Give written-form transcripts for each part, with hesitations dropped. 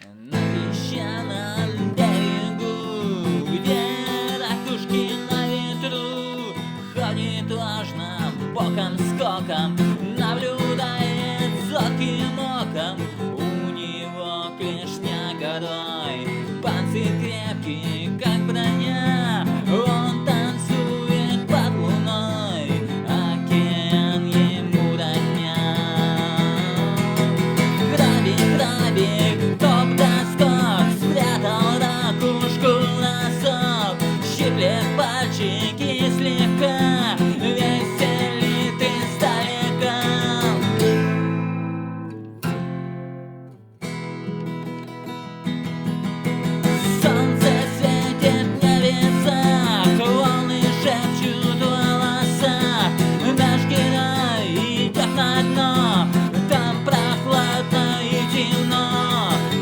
На песчаном берегу, где ракушки на ветру, ходит важным боком-скоком, наблюдает зорким оком. У него клешня горой, панцирь крепкий, как броня. Он танцует под луной, океан ему родня. Крабик, крабик, топ да скок, спрятал ракушку в носок, щиплет пальчики слегка, веселит издалека. Солнце светит в небесах, волны шепчут в волосах. Наш герой идет на дно, там прохладно и темно.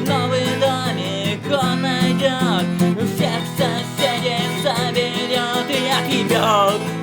Новый домик он найдет, всех соседей соберет и огребет.